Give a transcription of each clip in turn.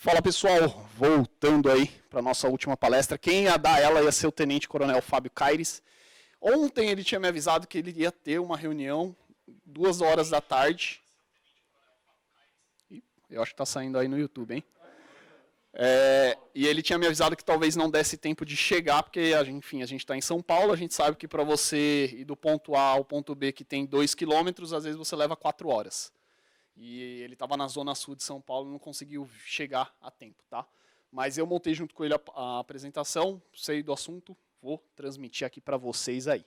Fala pessoal, voltando aí para nossa última palestra. Quem ia dar ela ia ser o Tenente Coronel Fábio Caires. Ontem ele tinha me avisado que ele ia ter uma reunião 2 horas da tarde. Eu acho que está saindo aí no YouTube, hein? E ele tinha me avisado que talvez não desse tempo de chegar, porque, enfim, a gente está em São Paulo, a gente sabe que para você ir do ponto A ao ponto B, que tem 2 quilômetros, às vezes você leva 4 horas. E ele estava na zona sul de São Paulo e não conseguiu chegar a tempo, tá? Mas eu montei junto com ele a apresentação, sei do assunto, vou transmitir aqui para vocês aí.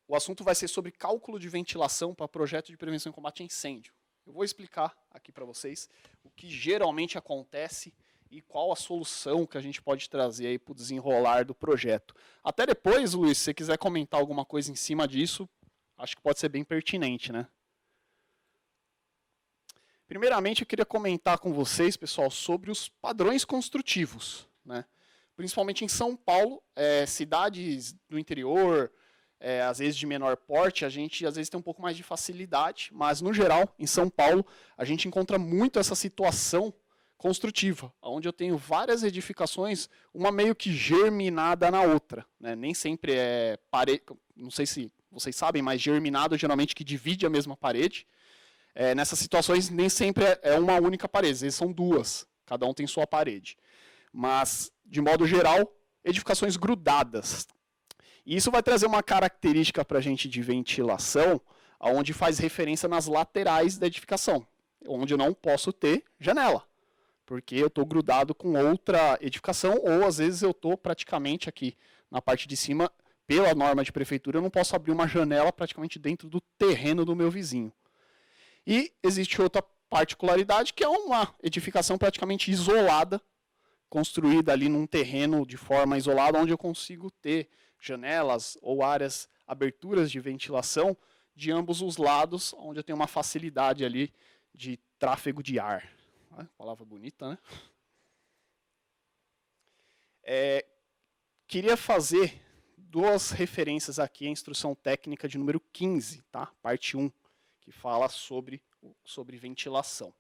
O assunto vai ser sobre cálculo de ventilação para projeto de prevenção e combate a incêndio. Eu vou explicar aqui para vocês o que geralmente acontece e qual a solução que a gente pode trazer aí para o desenrolar do projeto. Até depois, Luiz, se você quiser comentar alguma coisa em cima disso, acho que pode ser bem pertinente, né? Primeiramente, eu queria comentar com vocês, pessoal, sobre os padrões construtivos, né? Principalmente em São Paulo, cidades do interior, às vezes de menor porte, a gente às vezes tem um pouco mais de facilidade, mas no geral, em São Paulo, a gente encontra muito essa situação construtiva, onde eu tenho várias edificações, uma meio que germinada na outra, né? Nem sempre é parede, não sei se vocês sabem, mas germinado geralmente que divide a mesma parede. Nessas situações nem sempre é uma única parede, às vezes são duas, cada um tem sua parede. Mas, de modo geral, edificações grudadas. E isso vai trazer uma característica para a gente de ventilação, onde faz referência nas laterais da edificação, onde eu não posso ter janela, porque eu estou grudado com outra edificação, ou às vezes eu estou praticamente aqui na parte de cima, pela norma de prefeitura, eu não posso abrir uma janela praticamente dentro do terreno do meu vizinho. E existe outra particularidade, que é uma edificação praticamente isolada, construída ali num terreno de forma isolada, onde eu consigo ter janelas ou áreas, aberturas de ventilação de ambos os lados, onde eu tenho uma facilidade ali de tráfego de ar. Palavra bonita, né? Queria fazer 2 referências aqui à instrução técnica de número 15, tá? Parte 1, que fala sobre ventilação.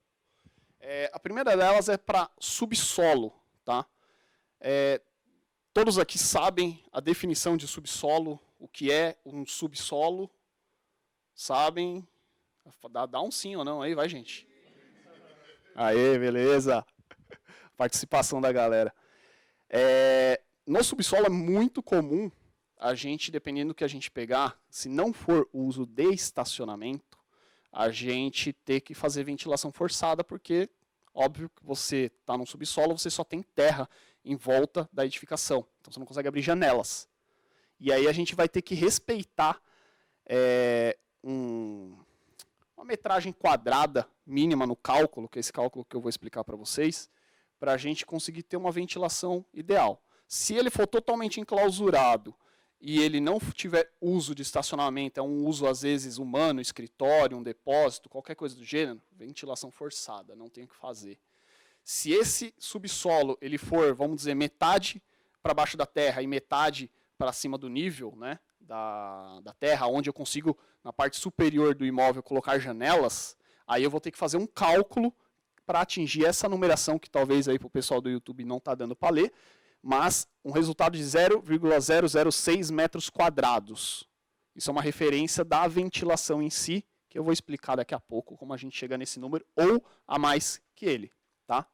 A primeira delas é para subsolo, tá? Todos aqui sabem a definição de subsolo, o que é um subsolo, sabem? Dá um sim ou não aí, vai, gente. Aê, beleza. Participação da galera. No subsolo é muito comum a gente, dependendo do que a gente pegar, se não for o uso de estacionamento, a gente ter que fazer ventilação forçada, porque, óbvio que você está num subsolo, você só tem terra em volta da edificação. Então você não consegue abrir janelas. E aí a gente vai ter que respeitar uma metragem quadrada mínima no cálculo, que é esse cálculo que eu vou explicar para vocês, para a gente conseguir ter uma ventilação ideal. Se ele for totalmente enclausurado e ele não tiver uso de estacionamento, é um uso às vezes humano, escritório, um depósito, qualquer coisa do gênero, ventilação forçada, não tem o que fazer. Se esse subsolo ele for, vamos dizer, metade para baixo da terra e metade para cima do nível, né, da terra, onde eu consigo, na parte superior do imóvel, colocar janelas, aí eu vou ter que fazer um cálculo para atingir essa numeração, que talvez aí para o pessoal do YouTube não está dando para ler, mas um resultado de 0,006 metros quadrados. Isso é uma referência da ventilação em si, que eu vou explicar daqui a pouco como a gente chega nesse número, ou a mais que ele. Tá?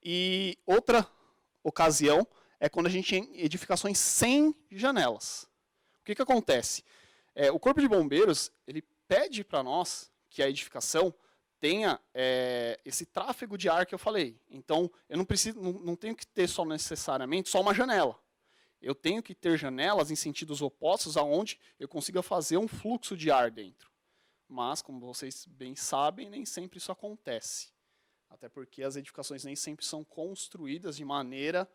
E outra ocasião é quando a gente tem edificações sem janelas. O que acontece? O Corpo de Bombeiros ele pede para nós que a edificação tenha esse tráfego de ar que eu falei. Então, eu não tenho que ter necessariamente só uma janela. Eu tenho que ter janelas em sentidos opostos, aonde eu consiga fazer um fluxo de ar dentro. Mas, como vocês bem sabem, nem sempre isso acontece. Até porque as edificações nem sempre são construídas de maneira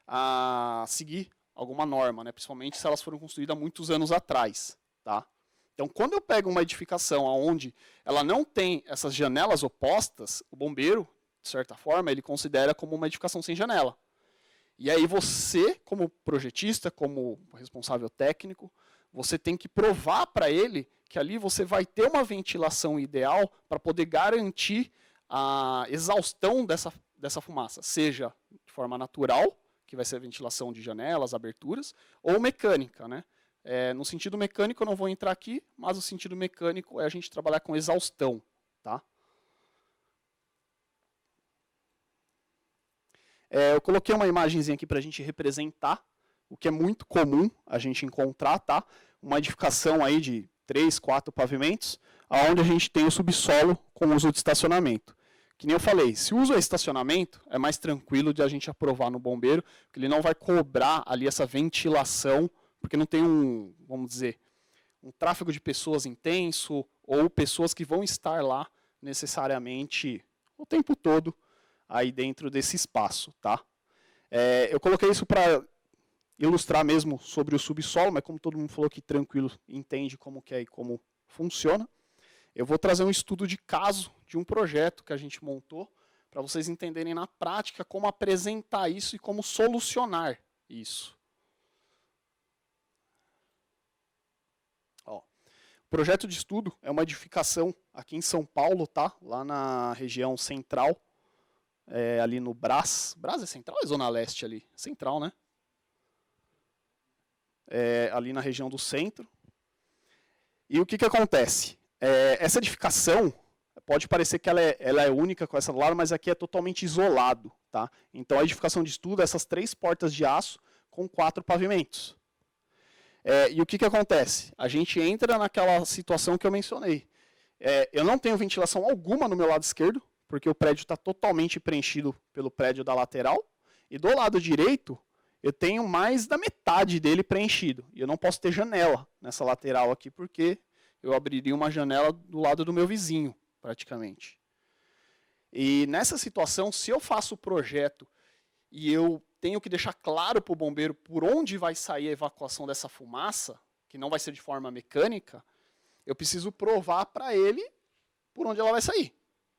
a seguir alguma norma, né? Principalmente se elas foram construídas há muitos anos atrás. Tá? Então, quando eu pego uma edificação onde ela não tem essas janelas opostas, o bombeiro, de certa forma, ele considera como uma edificação sem janela. E aí você, como projetista, como responsável técnico, você tem que provar para ele que ali você vai ter uma ventilação ideal para poder garantir a exaustão dessa fumaça, seja de forma natural, que vai ser a ventilação de janelas, aberturas, ou mecânica, né? No sentido mecânico eu não vou entrar aqui, mas o sentido mecânico é a gente trabalhar com exaustão, tá? Eu coloquei uma imagenzinha aqui para a gente representar o que é muito comum a gente encontrar, tá? Uma edificação aí de 3, 4 pavimentos, onde a gente tem o subsolo com uso de estacionamento. Que nem eu falei, se o uso é estacionamento, é mais tranquilo de a gente aprovar no bombeiro, porque ele não vai cobrar ali essa ventilação, porque não tem vamos dizer, um tráfego de pessoas intenso, ou pessoas que vão estar lá necessariamente o tempo todo aí dentro desse espaço, tá? Eu coloquei isso para ilustrar mesmo sobre o subsolo, mas como todo mundo falou que tranquilo entende como que é e como funciona, eu vou trazer um estudo de caso de um projeto que a gente montou para vocês entenderem na prática como apresentar isso e como solucionar isso. Ó, o projeto de estudo é uma edificação aqui em São Paulo, tá? Lá na região central, ali no Brás. Brás é central ou é zona leste ali? Central, né? Ali na região do centro. E o que acontece? Essa edificação, pode parecer que ela é única com essa do lado, mas aqui é totalmente isolado. Tá? Então a edificação de estudo é essas 3 portas de aço com 4 pavimentos. E o que acontece? A gente entra naquela situação que eu mencionei. Eu não tenho ventilação alguma no meu lado esquerdo, porque o prédio está totalmente preenchido pelo prédio da lateral, e do lado direito eu tenho mais da metade dele preenchido. E eu não posso ter janela nessa lateral aqui, porque eu abriria uma janela do lado do meu vizinho, praticamente. E nessa situação, se eu faço o projeto e eu tenho que deixar claro para o bombeiro por onde vai sair a evacuação dessa fumaça, que não vai ser de forma mecânica, eu preciso provar para ele por onde ela vai sair.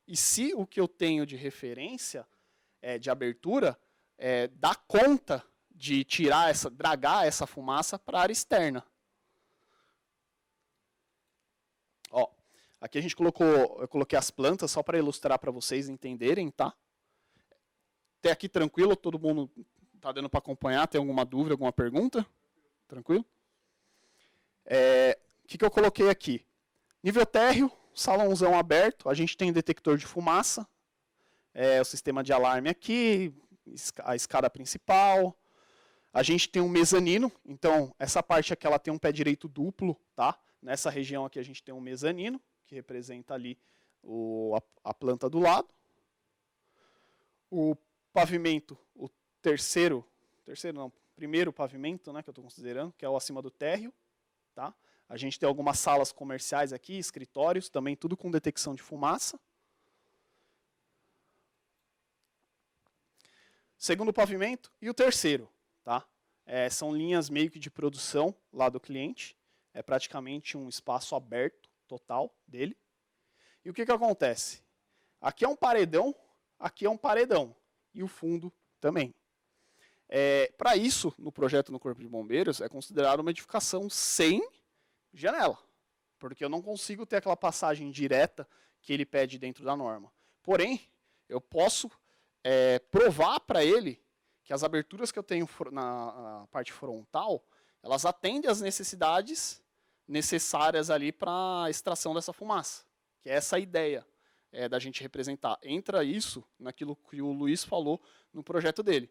E se o que eu tenho de referência, de abertura, dá conta de dragar essa fumaça para a área externa. Ó, aqui eu coloquei as plantas só para ilustrar para vocês entenderem, tá? Até aqui tranquilo, todo mundo tá dando para acompanhar, tem alguma dúvida, alguma pergunta? Tranquilo? O que eu coloquei aqui? Nível térreo, salãozão aberto, a gente tem detector de fumaça, o sistema de alarme aqui, a escada principal. A gente tem um mezanino, então essa parte aqui ela tem um pé direito duplo, tá? Nessa região aqui a gente tem um mezanino, que representa ali a planta do lado. O pavimento, o primeiro pavimento, né, que eu estou considerando, que é o acima do térreo, tá? A gente tem algumas salas comerciais aqui, escritórios, também tudo com detecção de fumaça. Segundo pavimento e o terceiro, tá? São linhas meio que de produção lá do cliente. É praticamente um espaço aberto total dele. E o que acontece? Aqui é um paredão, aqui é um paredão. E o fundo também. Para isso, no projeto no Corpo de Bombeiros, é considerado uma edificação sem janela. Porque eu não consigo ter aquela passagem direta que ele pede dentro da norma. Porém, eu posso provar para ele que as aberturas que eu tenho na parte frontal, elas atendem às necessidades necessárias ali para a extração dessa fumaça. Que é essa a ideia da gente representar. Entra isso naquilo que o Luiz falou no projeto dele.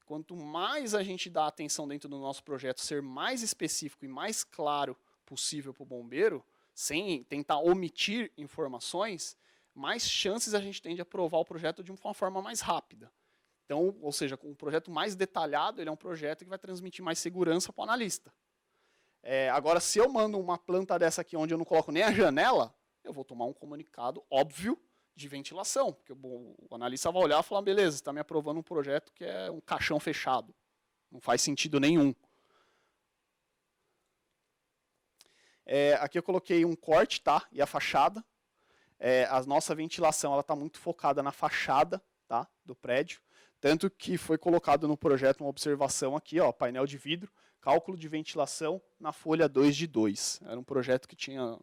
Quanto mais a gente dá atenção dentro do nosso projeto, ser mais específico e mais claro possível para o bombeiro, sem tentar omitir informações, mais chances a gente tem de aprovar o projeto de uma forma mais rápida. Então, ou seja, com um projeto mais detalhado, ele é um projeto que vai transmitir mais segurança para o analista. Agora, se eu mando uma planta dessa aqui onde eu não coloco nem a janela, eu vou tomar um comunicado óbvio de ventilação, porque o analista vai olhar e falar, beleza, você está me aprovando um projeto que é um caixão fechado. Não faz sentido nenhum. Aqui eu coloquei um corte, tá? E a fachada. A nossa ventilação está muito focada na fachada, tá? Do prédio. Tanto que foi colocado no projeto uma observação aqui, ó, painel de vidro, cálculo de ventilação na folha 2 de 2. Era um projeto que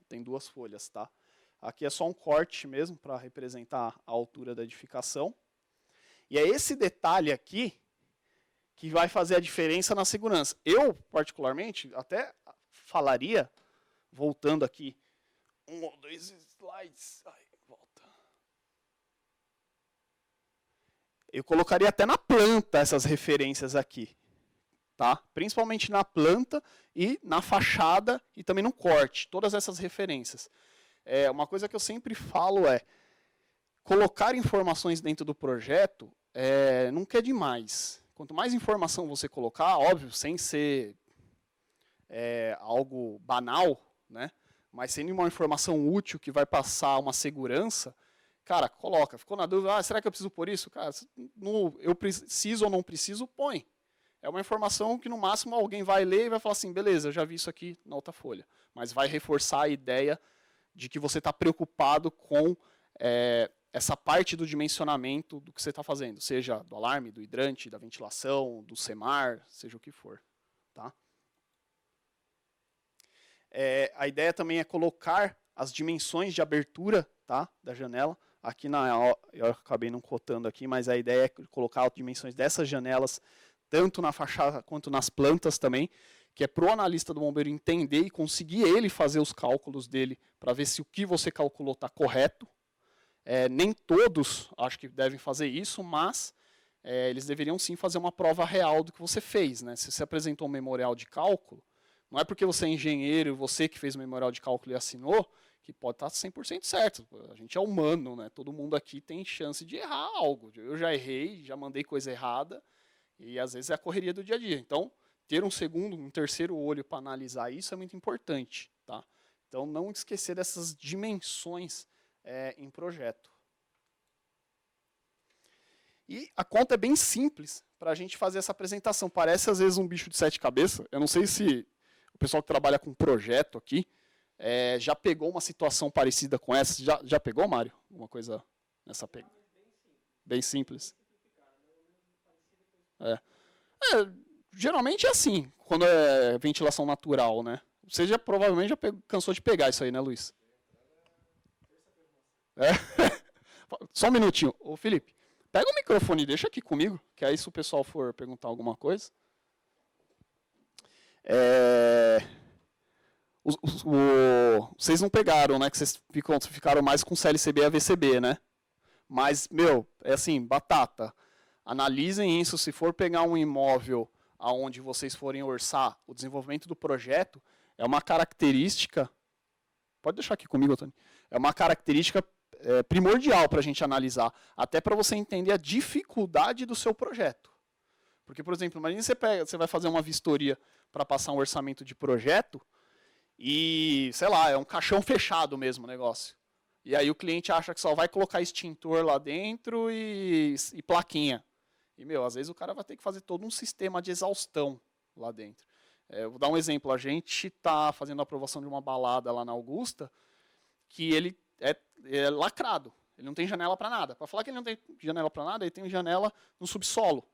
tem 2 folhas, tá? Aqui é só um corte mesmo para representar a altura da edificação. E é esse detalhe aqui que vai fazer a diferença na segurança. Eu, particularmente, até falaria, voltando aqui, 1 ou 2 slides. Ai, volta. Eu colocaria até na planta essas referências aqui. Tá? Principalmente na planta e na fachada e também no corte. Todas essas referências. Uma coisa que eu sempre falo é, colocar informações dentro do projeto nunca é demais. Quanto mais informação você colocar, óbvio, sem ser algo banal, né? Mas sendo uma informação útil que vai passar uma segurança, cara, coloca. Ficou na dúvida, será que eu preciso pôr isso? Cara, eu preciso ou não preciso, põe. É uma informação que no máximo alguém vai ler e vai falar assim, beleza, eu já vi isso aqui na outra folha. Mas vai reforçar a ideia de que você está preocupado com essa parte do dimensionamento do que você está fazendo, seja do alarme, do hidrante, da ventilação, do CEMAR, seja o que for. Tá? A ideia também é colocar as dimensões de abertura, tá, da janela. Aqui eu acabei não cotando aqui, mas a ideia é colocar as dimensões dessas janelas, tanto na fachada quanto nas plantas também, que é para o analista do bombeiro entender e conseguir ele fazer os cálculos dele para ver se o que você calculou está correto. Nem todos acho que devem fazer isso, mas eles deveriam sim fazer uma prova real do que você fez. Né? Se você apresentou um memorial de cálculo, não é porque você é engenheiro, você que fez o memorial de cálculo e assinou, que pode estar 100% certo. A gente é humano, né? Todo mundo aqui tem chance de errar algo. Eu já errei, já mandei coisa errada, e às vezes é a correria do dia a dia. Então, ter um segundo, um terceiro olho para analisar isso é muito importante. Tá? Então, não esquecer dessas dimensões em projeto. E a conta é bem simples para a gente fazer essa apresentação. Parece, às vezes, um bicho de 7 cabeças. Eu não sei se o pessoal que trabalha com projeto aqui já pegou uma situação parecida com essa. Já pegou, Mário? Alguma coisa nessa pegada? Bem simples. Geralmente é assim, quando é ventilação natural, né? Você provavelmente já cansou de pegar isso aí, né, Luiz? Só um minutinho. Ô, Felipe, pega o microfone e deixa aqui comigo, que aí se o pessoal for perguntar alguma coisa. Vocês não pegaram, né? Que vocês ficaram mais com CLCB e AVCB, né? Mas, é assim, batata. Analisem isso, se for pegar um imóvel aonde vocês forem orçar o desenvolvimento do projeto, é uma característica, pode deixar aqui comigo, Tony, é uma característica primordial para a gente analisar, até para você entender a dificuldade do seu projeto. Porque, por exemplo, imagine você vai fazer uma vistoria para passar um orçamento de projeto e, sei lá, é um caixão fechado mesmo o negócio. E aí o cliente acha que só vai colocar extintor lá dentro e plaquinha. E, às vezes o cara vai ter que fazer todo um sistema de exaustão lá dentro. Vou dar um exemplo. A gente está fazendo a aprovação de uma balada lá na Augusta, que ele é lacrado. Ele não tem janela para nada. Para falar que ele não tem janela para nada, ele tem janela no subsolo,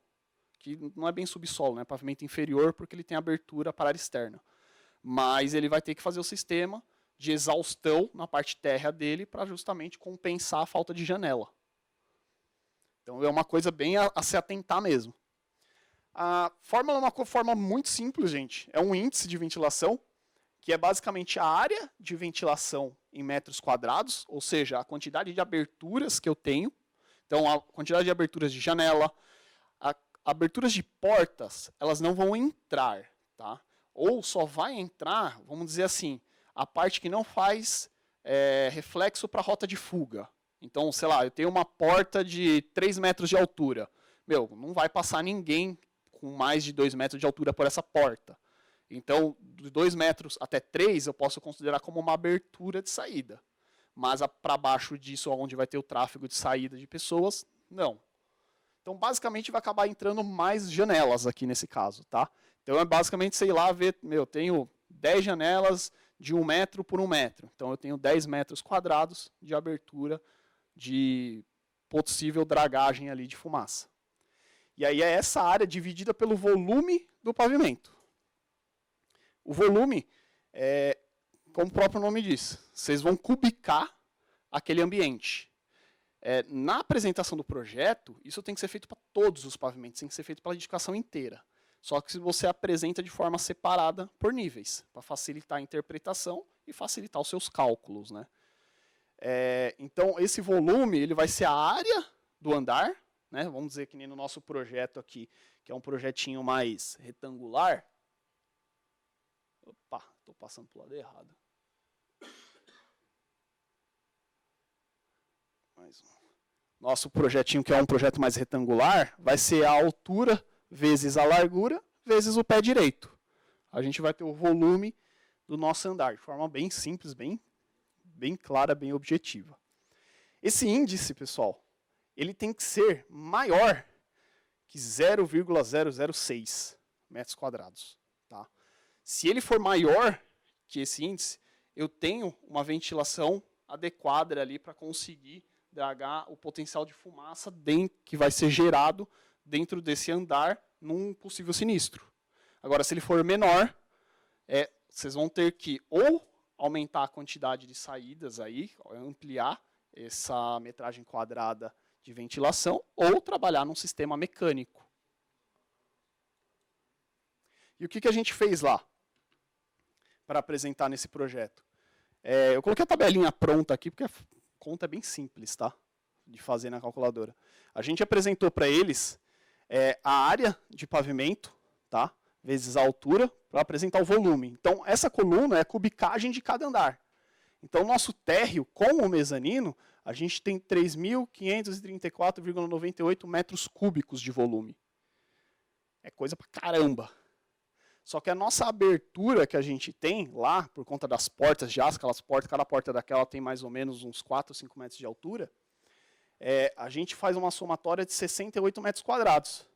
que não é bem subsolo, né? Pavimento inferior, porque ele tem abertura para a área externa. Mas ele vai ter que fazer o sistema de exaustão na parte térrea dele para justamente compensar a falta de janela. Então é uma coisa bem a se atentar mesmo. A fórmula é uma forma muito simples, gente. É um índice de ventilação, que é basicamente a área de ventilação em metros quadrados, ou seja, a quantidade de aberturas que eu tenho. Então, a quantidade de aberturas de janela, aberturas de portas, elas não vão entrar, tá? Ou só vai entrar, vamos dizer assim, a parte que não faz reflexo para a rota de fuga. Então, sei lá, eu tenho uma porta de 3 metros de altura. Não vai passar ninguém com mais de 2 metros de altura por essa porta. Então, de 2 metros até 3, eu posso considerar como uma abertura de saída. Mas para baixo disso, onde vai ter o tráfego de saída de pessoas, não. Então, basicamente, vai acabar entrando mais janelas aqui nesse caso, tá? Então, é basicamente, sei lá, eu tenho 10 janelas de 1 metro por 1 metro. Então, eu tenho 10 metros quadrados de abertura de possível dragagem ali de fumaça. E aí é essa área dividida pelo volume do pavimento. O volume, como o próprio nome diz, vocês vão cubicar aquele ambiente. Na apresentação do projeto, isso tem que ser feito para todos os pavimentos, tem que ser feito pela edificação inteira. Só que se você apresenta de forma separada por níveis, para facilitar a interpretação e facilitar os seus cálculos, né? Então, esse volume ele vai ser a área do andar, né? Vamos dizer que nem no nosso projeto aqui, que é um projetinho mais retangular. Opa, estou passando para o lado errado. Mais um. Nosso projetinho, que é um projeto mais retangular, vai ser a altura vezes a largura vezes o pé direito. A gente vai ter o volume do nosso andar, de forma bem simples, bem clara, bem objetiva. Esse índice, pessoal, ele tem que ser maior que 0,006 metros quadrados. Tá? Se ele for maior que esse índice, eu tenho uma ventilação adequada ali para conseguir dragar o potencial de fumaça que vai ser gerado dentro desse andar num possível sinistro. Agora, se ele for menor, vocês vão ter que ou aumentar a quantidade de saídas aí, ampliar essa metragem quadrada de ventilação, ou trabalhar num sistema mecânico. E o que a gente fez lá para apresentar nesse projeto? Eu coloquei a tabelinha pronta aqui, porque a conta é bem simples, tá? De fazer na calculadora. A gente apresentou para eles a área de pavimento, tá? Vezes a altura, para apresentar o volume. Então, essa coluna é a cubicagem de cada andar. Então, nosso térreo com o mezanino, a gente tem 3.534,98 metros cúbicos de volume. É coisa pra caramba. Só que a nossa abertura que a gente tem lá, por conta das portas de aço, cada porta daquela tem mais ou menos uns 4 ou 5 metros de altura, a gente faz uma somatória de 68 metros quadrados.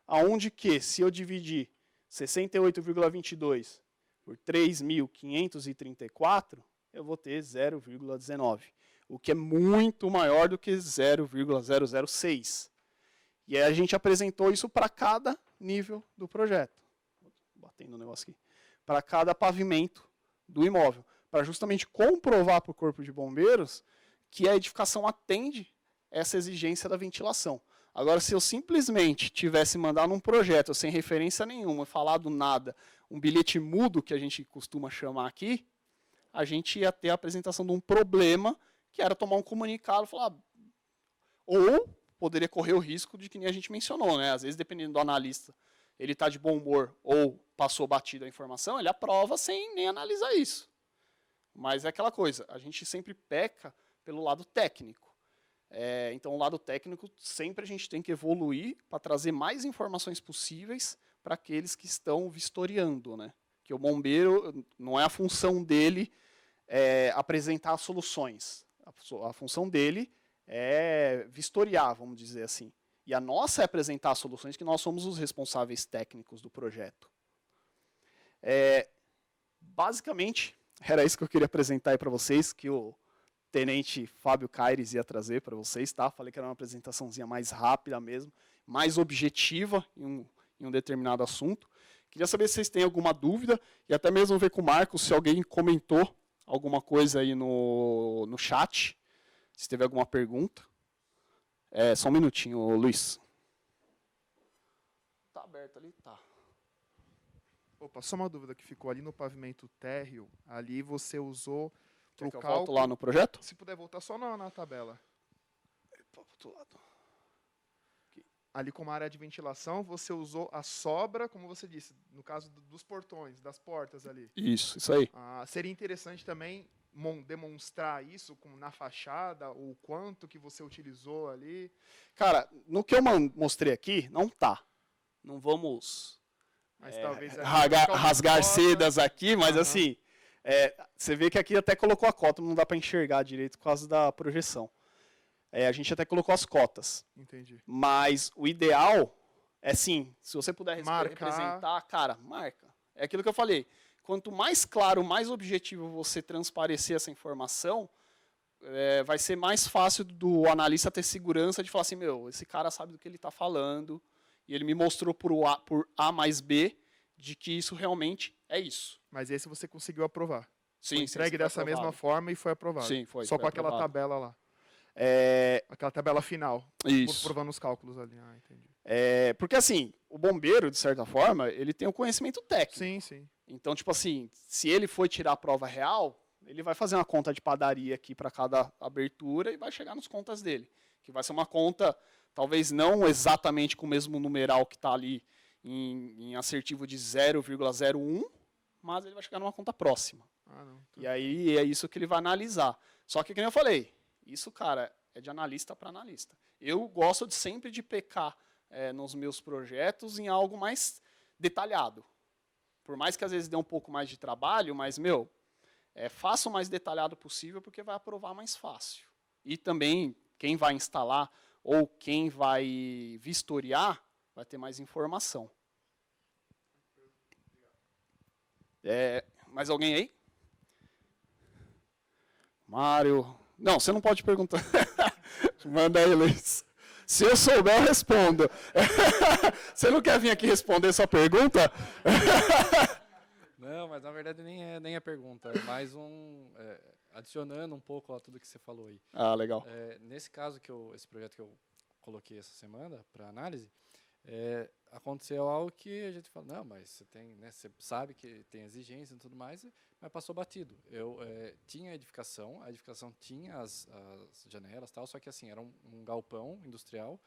Aonde que, se eu dividir 68,22 por 3.534, eu vou ter 0,19, o que é muito maior do que 0,006. E aí a gente apresentou isso para cada nível do projeto. Batendo o negócio aqui. Para cada pavimento do imóvel. Para justamente comprovar para o Corpo de Bombeiros que a edificação atende essa exigência da ventilação. Agora, se eu simplesmente tivesse mandado um projeto sem referência nenhuma, falado nada, um bilhete mudo, que a gente costuma chamar aqui, a gente ia ter a apresentação de um problema, que era tomar um comunicado e falar... Ou poderia correr o risco de que nem a gente mencionou, né? Às vezes, dependendo do analista, ele está de bom humor ou passou batido a informação, ele aprova sem nem analisar isso. Mas é aquela coisa, a gente sempre peca pelo lado técnico. Então, o lado técnico, sempre a gente tem que evoluir para trazer mais informações possíveis para aqueles que estão vistoriando, né? Que o bombeiro, não é a função dele apresentar soluções. A função dele é vistoriar, vamos dizer assim. E a nossa é apresentar as soluções, que nós somos os responsáveis técnicos do projeto. Basicamente, era isso que eu queria apresentar aí para vocês, que o tenente Fábio Caires ia trazer para vocês, tá? Falei que era uma apresentaçãozinha mais rápida mesmo, mais objetiva em um determinado assunto. Queria saber se vocês têm alguma dúvida, e até mesmo ver com o Marcos se alguém comentou alguma coisa aí no chat, se teve alguma pergunta. Só um minutinho, Luiz. Tá aberto ali? Tá. Opa, só uma dúvida que ficou ali no pavimento térreo, ali você usou Quer que eu volto lá no projeto? Se puder voltar só na tabela. Outro lado. Ali como área de ventilação, você usou a sobra, como você disse, no caso dos portões, das portas ali. Isso aí. Seria interessante também demonstrar isso na fachada, o quanto que você utilizou ali. Cara, no que eu mostrei aqui, não tá. Não vamos mas talvez rasgar sedas aqui, mas assim, você vê que aqui até colocou a cota, não dá para enxergar direito por causa da projeção. A gente até colocou as cotas. Entendi. Mas o ideal é sim, se você puder representar, cara, marca. É aquilo que eu falei. Quanto mais claro, mais objetivo você transparecer essa informação, vai ser mais fácil do analista ter segurança de falar assim, esse cara sabe do que ele está falando, e ele me mostrou por A mais B de que isso realmente é isso. Mas esse você conseguiu aprovar? Sim, Foi entregue foi dessa mesma aprovado. forma e foi aprovado. Sim, Só foi com aquela aprovado. tabela lá. É, Aquela tabela final. isso. Provando os cálculos ali. Ah, entendi. Porque assim, o bombeiro, de certa forma, ele tem o conhecimento técnico. Sim, sim. Então, tipo assim, se ele for tirar a prova real, ele vai fazer uma conta de padaria aqui para cada abertura e vai chegar nas contas dele. Que vai ser uma conta, talvez não exatamente com o mesmo numeral que está ali em assertivo de 0,01, mas ele vai chegar numa conta próxima. Ah, não. E aí é isso que ele vai analisar. Só que, como eu falei, isso, cara, é de analista para analista. Eu gosto de sempre de pecar nos meus projetos em algo mais detalhado. Por mais que às vezes dê um pouco mais de trabalho, mas, faça o mais detalhado possível porque vai aprovar mais fácil. E também, quem vai instalar ou quem vai vistoriar vai ter mais informação. Mais alguém aí? Mário? Não, você não pode perguntar. Manda aí, Luiz. Se eu souber, eu respondo. Você não quer vir aqui responder sua pergunta? Não, mas na verdade nem é pergunta. É mais adicionando um pouco a tudo que você falou aí. Ah, legal. Nesse caso, esse projeto que eu coloquei essa semana para análise, aconteceu algo que a gente fala, não, mas você tem, né, você sabe que tem exigência e tudo mais, mas passou batido. Eu tinha a edificação tinha as janelas e tal, só que assim, era um galpão industrial,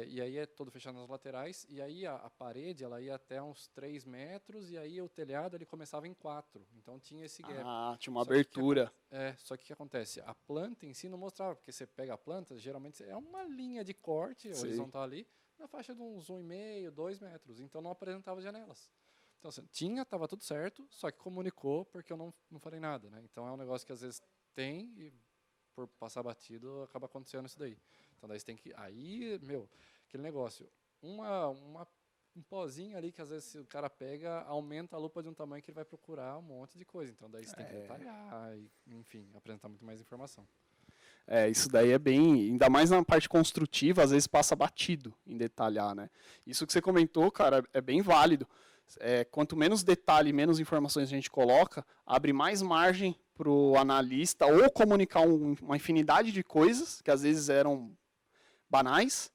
e aí é todo fechado nas laterais, e aí a parede ela ia até uns 3 metros, e aí o telhado ele começava em 4, então tinha esse gap. Ah, tinha uma abertura. Só que o que acontece? A planta em si não mostrava, porque você pega a planta, geralmente é uma linha de corte horizontal ali, na faixa de uns 1,5, 2 metros, então não apresentava janelas. Então, assim, estava tudo certo, só que comunicou porque eu não falei nada, né? Então é um negócio que às vezes tem e por passar batido acaba acontecendo isso daí. Então daí você tem que, aquele negócio, um pozinho ali que às vezes o cara pega, aumenta a lupa de um tamanho que ele vai procurar um monte de coisa. Então daí você tem que detalhar e, enfim, apresentar muito mais informação. Isso daí é bem, ainda mais na parte construtiva, às vezes passa batido em detalhar, né? Isso que você comentou, cara, é bem válido. Quanto menos detalhe, menos informações a gente coloca, abre mais margem para o analista ou comunicar uma infinidade de coisas que às vezes eram banais,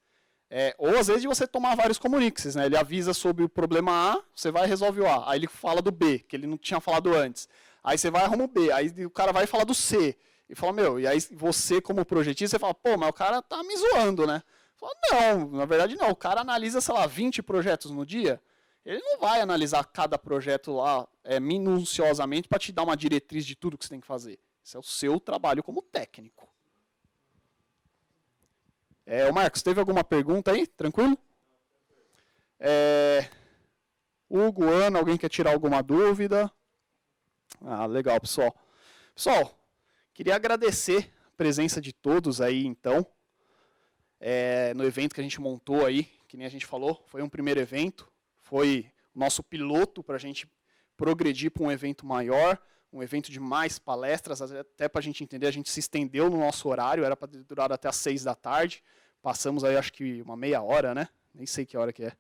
ou às vezes de você tomar vários comuniques, né? Ele avisa sobre o problema A, você vai e resolve o A, aí ele fala do B, que ele não tinha falado antes, aí você vai e arruma o B, aí o cara vai falar do C, e fala, e aí você como projetista, você fala, pô, mas o cara tá me zoando, né? Fala, não, na verdade não, o cara analisa, sei lá, 20 projetos no dia, ele não vai analisar cada projeto lá minuciosamente para te dar uma diretriz de tudo que você tem que fazer. Esse é o seu trabalho como técnico. Marcos, teve alguma pergunta aí? Tranquilo? Hugo, Ana, alguém quer tirar alguma dúvida? Ah, legal, pessoal. Pessoal, queria agradecer a presença de todos aí, então, no evento que a gente montou aí, que nem a gente falou, foi um primeiro evento. Foi o nosso piloto para a gente progredir para um evento maior, um evento de mais palestras, até para a gente entender, a gente se estendeu no nosso horário, era para durar até às 6 da tarde, passamos aí acho que uma meia hora, né? Nem sei que hora que é.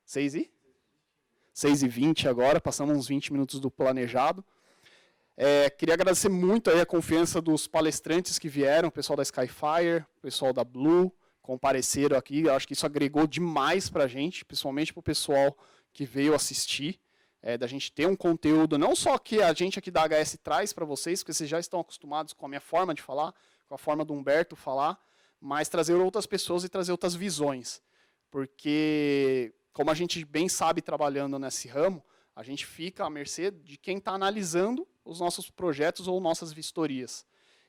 6h20 agora, passamos uns 20 minutos do planejado. Queria agradecer muito aí a confiança dos palestrantes que vieram, o pessoal da Skyfire, o pessoal da Blue, compareceram aqui, eu acho que isso agregou demais para a gente, principalmente para o pessoal que veio assistir, da gente ter um conteúdo, não só que a gente aqui da HS traz para vocês, porque vocês já estão acostumados com a minha forma de falar, com a forma do Humberto falar, mas trazer outras pessoas e trazer outras visões, porque como a gente bem sabe trabalhando nesse ramo, a gente fica à mercê de quem está analisando os nossos projetos ou nossas vistorias.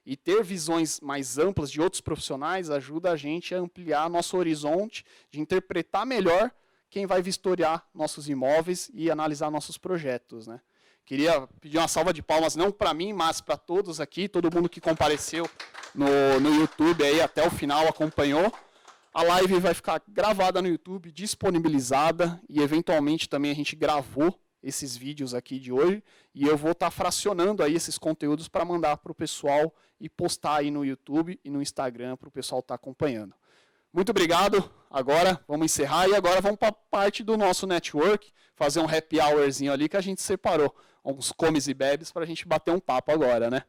E ter visões mais amplas de outros profissionais ajuda a gente a ampliar nosso horizonte, de interpretar melhor quem vai vistoriar nossos imóveis e analisar nossos projetos, né? Queria pedir uma salva de palmas, não para mim, mas para todos aqui, todo mundo que compareceu no YouTube aí até o final, acompanhou. A live vai ficar gravada no YouTube, disponibilizada, e eventualmente também a gente gravou esses vídeos aqui de hoje, e eu vou estar fracionando aí esses conteúdos para mandar para o pessoal e postar aí no YouTube e no Instagram para o pessoal estar acompanhando. Muito obrigado, agora vamos encerrar e agora vamos para a parte do nosso network, fazer um happy hourzinho ali que a gente separou. uns comes e bebes para a gente bater um papo agora, né?